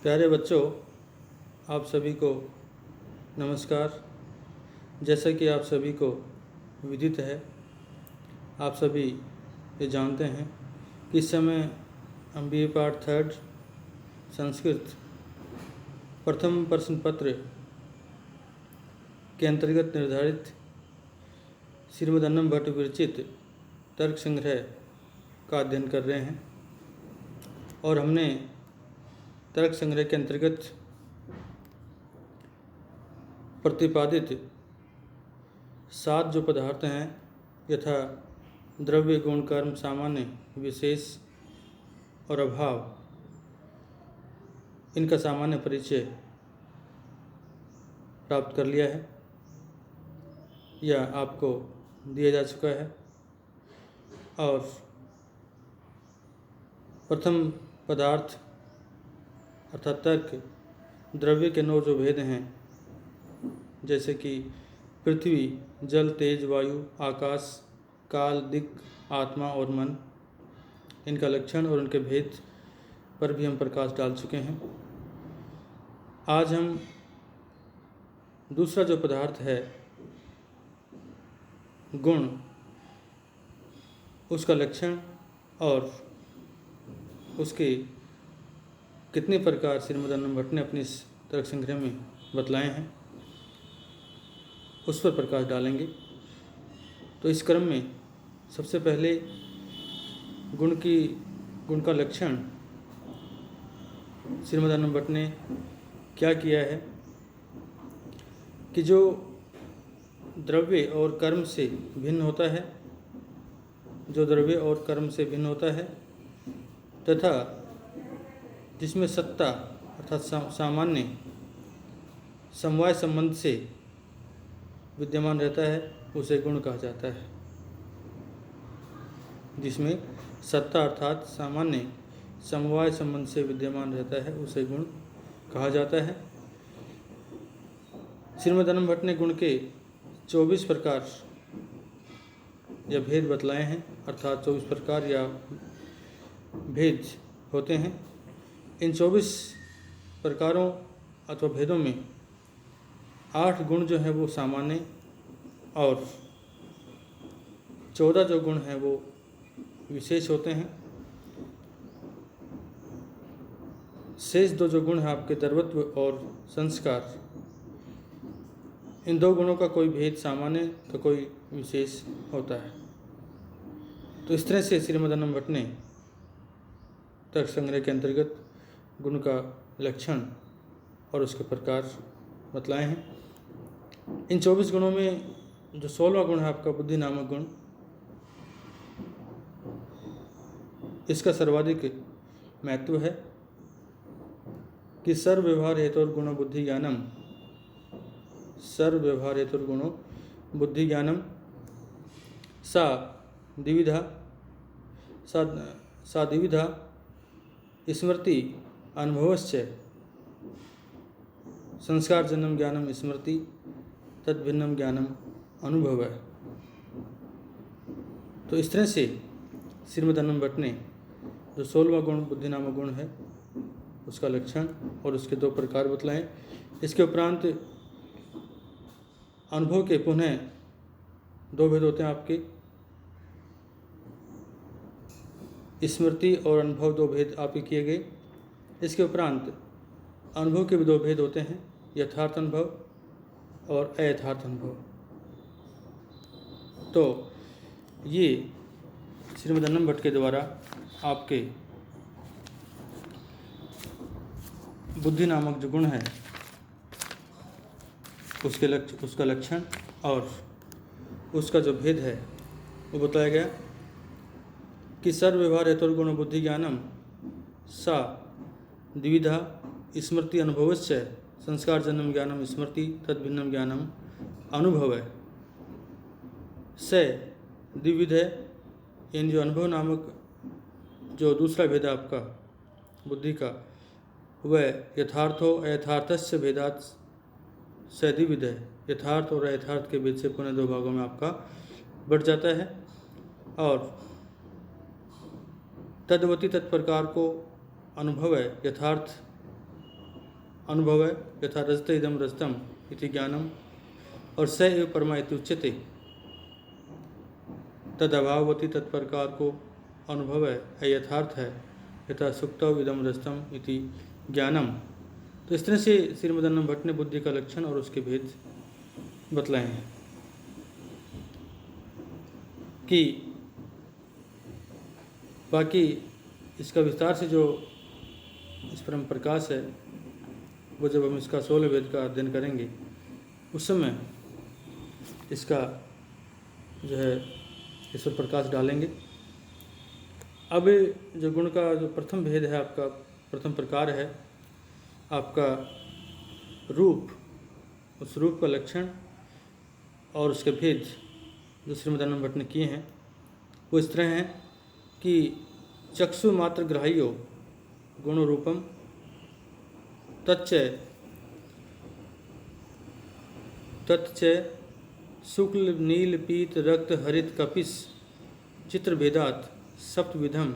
प्यारे बच्चों, आप सभी को नमस्कार। जैसा कि आप सभी को विदित है, आप सभी ये जानते हैं कि इस समय हम BA पार्ट 3 संस्कृत प्रथम प्रश्न पत्र के अंतर्गत निर्धारित श्रीमद् अन्नम भट्ट विरचित तर्क संग्रह का अध्ययन कर रहे हैं और हमने तर्क संग्रह के अंतर्गत प्रतिपादित 7 जो पदार्थ हैं यथा द्रव्य, गुण, कर्म, सामान्य, विशेष और अभाव, इनका सामान्य परिचय प्राप्त कर लिया है या आपको दिया जा चुका है। और प्रथम पदार्थ अर्थात तर्क द्रव्य के 9 जो भेद हैं, जैसे कि पृथ्वी, जल, तेज, वायु, आकाश, काल, दिक्, आत्मा और मन, इनका लक्षण और उनके भेद पर भी हम प्रकाश डाल चुके हैं। आज हम दूसरा जो पदार्थ है गुण, उसका लक्षण और उसके कितने प्रकार श्रीमद् अन्नम भट्ट ने अपने इस तर्क संग्रह में बतलाए हैं, उस पर प्रकाश डालेंगे। तो इस क्रम में सबसे पहले गुण का लक्षण श्रीमद् अन्नम भट्ट ने क्या किया है कि जो द्रव्य और कर्म से भिन्न होता है, जो द्रव्य और कर्म से भिन्न होता है तथा जिसमें सत्ता अर्थात सामान्य समवाय संबंध से विद्यमान रहता है, उसे गुण कहा जाता है। जिसमें सत्ता अर्थात सामान्य समवाय संबंध से विद्यमान रहता है, उसे गुण कहा जाता है। श्रीमद् अन्नम भट्ट ने गुण के 24 प्रकार या भेद बतलाए हैं, अर्थात 24 प्रकार या भेद होते हैं। इन 24 प्रकारों अथवा भेदों में 8 गुण जो हैं वो सामान्य और 14 जो गुण हैं वो विशेष होते हैं। शेष 2 जो गुण हैं आपके दर्वत्व और संस्कार, इन 2 गुणों का कोई भेद सामान्य तो कोई विशेष होता है। तो इस तरह से श्रीमद् अन्नम भट्ट ने तर्क संग्रह के अंतर्गत गुण का लक्षण और उसके प्रकार बतलाए हैं। इन 24 गुणों में जो 16वां गुण है आपका बुद्धि नामक गुण, इसका सर्वाधिक महत्व है कि सर्व व्यवहार हेतु गुणो बुद्धि ज्ञानम, सर्व व्यवहार हेतु गुणो बुद्धि ज्ञानम सा द्विविधा स्मृति अनुभवश्च संस्कार जन्म ज्ञानम स्मृति तद्भिन्नम ज्ञानम अनुभव है। तो इस तरह से श्रीमद् अन्नम भट्ट ने जो 16वां गुण बुद्धि नामक गुण है उसका लक्षण और उसके 2 प्रकार बतलाए। इसके उपरांत अनुभव के पुनः 2 भेद होते हैं आपके, स्मृति और अनुभव 2 भेद आपके किए गए। इसके उपरांत अनुभव के भी 2 भेद होते हैं, यथार्थ अनुभव और अयथार्थ अनुभव। तो ये श्रीमद् अन्नम भट्ट के द्वारा आपके बुद्धि नामक जो गुण है उसका लक्षण और उसका जो भेद है वो बताया गया कि सर्व व्यवहार हेतु गुण बुद्धि ज्ञानम सा द्विविधा स्मृति अनुभवश्च संस्कार जन्म ज्ञानम स्मृति तद्भिन्नम ज्ञानम अनुभव है। से द्विविध है, इन जो अनुभव नामक जो दूसरा भेद है आपका बुद्धि का, वह यथार्थो अयथार्थस्य भेदात से द्विविध है। यथार्थ और अयथार्थ के भेद से पुनः 2 भागों में आपका बढ़ जाता है। और तद्वती तत्प्रकार को अनुभव है यथार्थ अनुभव है यथा रजत इदम रजतम इति ज्ञानम, और स एव परमा इति उच्यते। तद अभाववती तत्प्रकार को अनुभव है यथार्थ है यथा सुक्तव इदम रजतम इति ज्ञानम। तो इस तरह से श्रीमद् भट्ट ने बुद्धि का लक्षण और उसके भेद बतलाए हैं कि बाकी इसका विस्तार से जो इस परम प्रकाश है वो जब हम इसका 16 वेद का अध्ययन करेंगे उस समय इसका जो है इस पर प्रकाश डालेंगे। अब जो गुण का जो प्रथम भेद है, आपका प्रथम प्रकार है आपका रूप, उस रूप का लक्षण और उसके भेद जो श्रीमद् भट्ट ने किए हैं वो इस तरह हैं कि चक्षु मात्र ग्राह्यो गुण रूपम तच्च शुक्ल नील पीत रक्त हरित कपिस चित्र भेदात सप्तविधम।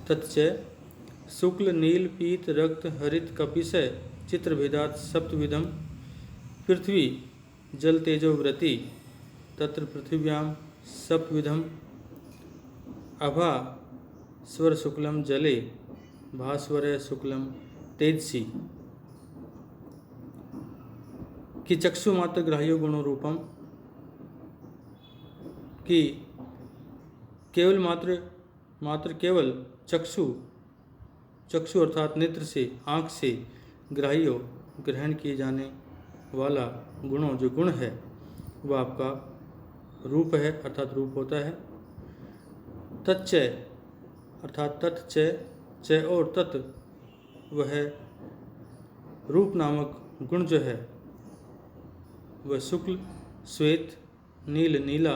तच्च शुक्ल नील पीत रक्त हरित कपिस चित्र भेदात सप्तविधम। पृथ्वी जल तेजो व्रति तत्र पृथिव्याम सप्तविधम। अभा स्वर शुक्लम जले भास्वर शुक्लम तेजसी। कि चक्षु मात्र ग्राह्यो गुणो रूपम, कि केवल मात्र केवल चक्षु अर्थात नेत्र से, आँख से ग्राह्यो ग्रहण किए जाने वाला गुणों जो गुण है वह आपका रूप है अर्थात रूप होता है। तच्च अर्थात तत्च च और तत् वह रूप नामक गुण जो है वह शुक्ल श्वेत नील नीला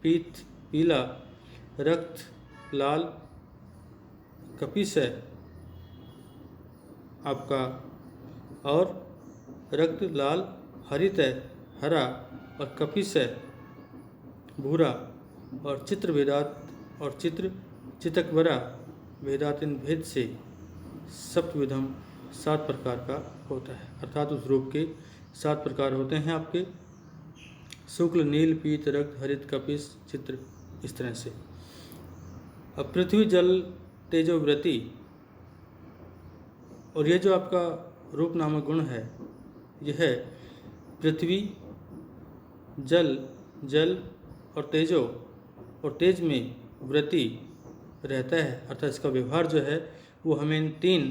पीत पीला रक्त लाल कपिस है आपका, और रक्त लाल हरित है हरा, और कपिस है भूरा, और चित्र भेदात और चित्र चितकबरा भेदात इन भेद से सप्तविधम 7 प्रकार का होता है। अर्थात उस रूप के 7 प्रकार होते हैं आपके शुक्ल नील पीत रक्त हरित कपिस चित्र, इस तरह से। अब पृथ्वी जल तेजो व्रति, और यह जो आपका रूप नामक गुण है यह है पृथ्वी जल और तेजो, और तेज में व्रति रहता है अर्थात इसका व्यवहार जो है वो हमें इन 3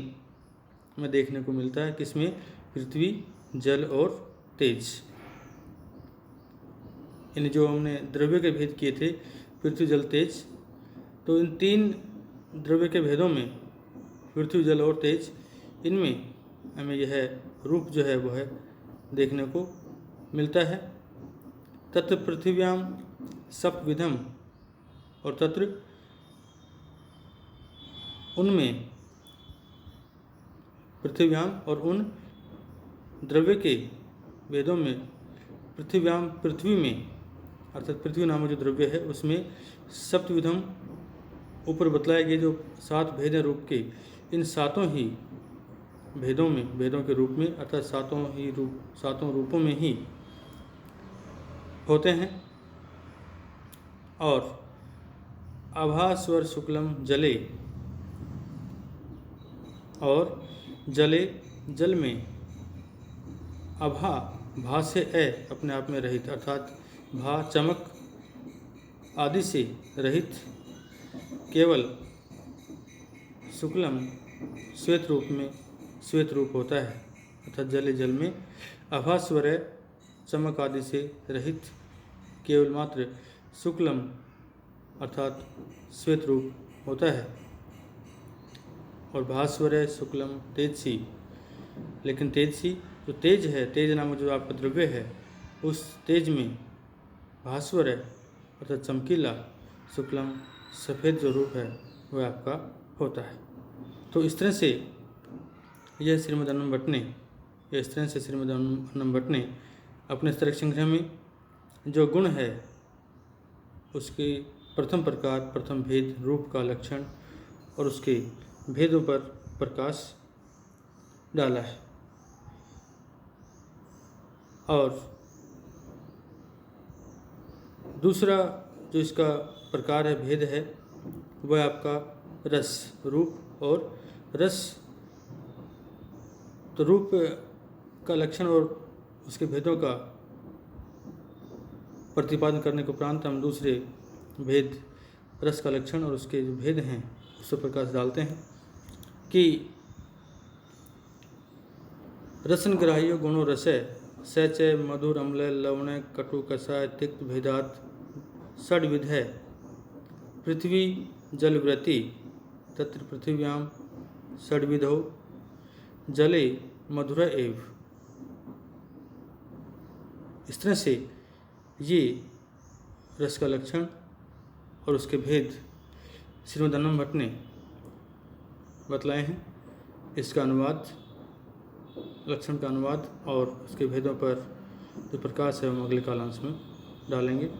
में देखने को मिलता है। किसमें? पृथ्वी जल और तेज। इन जो हमने द्रव्य के भेद किए थे पृथ्वी जल तेज, तो इन 3 द्रव्य के भेदों में पृथ्वी जल और तेज, इनमें हमें यह रूप जो है वह देखने को मिलता है। तत्र पृथिव्याम सप्तविधम, और तत्र उनमें पृथिव्याम और उन द्रव्य के वेदों में पृथिव्याम पृथ्वी में अर्थात पृथ्वी नामक जो द्रव्य है उसमें सप्तविधम ऊपर बतलाए गए जो 7 भेद हैं रूप के, इन 7 ही भेदों में भेदों के रूप में अर्थात 7 रूपों में ही होते हैं। और आभास्वर शुक्लम जले, और जल में आभा भा से अपने आप में रहित अर्थात भा चमक आदि से रहित केवल शुक्लम श्वेत रूप में श्वेत रूप होता है अर्थात जल में आभास्वर चमक आदि से रहित केवल मात्र शुक्लम अर्थात श्वेत रूप होता है। और भास्वर शुक्लम तेजसी, लेकिन तेजसी जो तेज है, तेज नामक जो आपका द्रव्य है उस तेज में भास्वर अर्थात चमकीला, शुक्लम सफ़ेद जो रूप है वह आपका होता है। तो इस तरह से यह श्रीमद् अन्नम भट्ट ने अपने तर्क संग्रह में जो गुण है उसके प्रथम प्रकार प्रथम भेद रूप का लक्षण और उसके भेदों पर प्रकाश डाला है। और दूसरा जो इसका प्रकार है, भेद है, वह आपका रस, रूप और रस। तो रूप का लक्षण और उसके भेदों का प्रतिपादन करने के उपरांत हम दूसरे भेद, रस का लक्षण और उसके जो भेद हैं उस पर प्रकाश डालते हैं कि रसन ग्राह्यो गुणो रसय स च मधुर अम्ल लवण कटु कषाय तिक्त भेदात षड्विध है। पृथ्वी जलव्रति तत्र पृथिव्यां षड्विधौ जले मधुर एव। इस तरह से ये रस का लक्षण और उसके भेद श्रीमद् अन्नम भट्ट ने बतलाए हैं। इसका अनुवाद, लक्षण का अनुवाद और उसके भेदों पर जो प्रकाश है हम अगले कालांश में डालेंगे।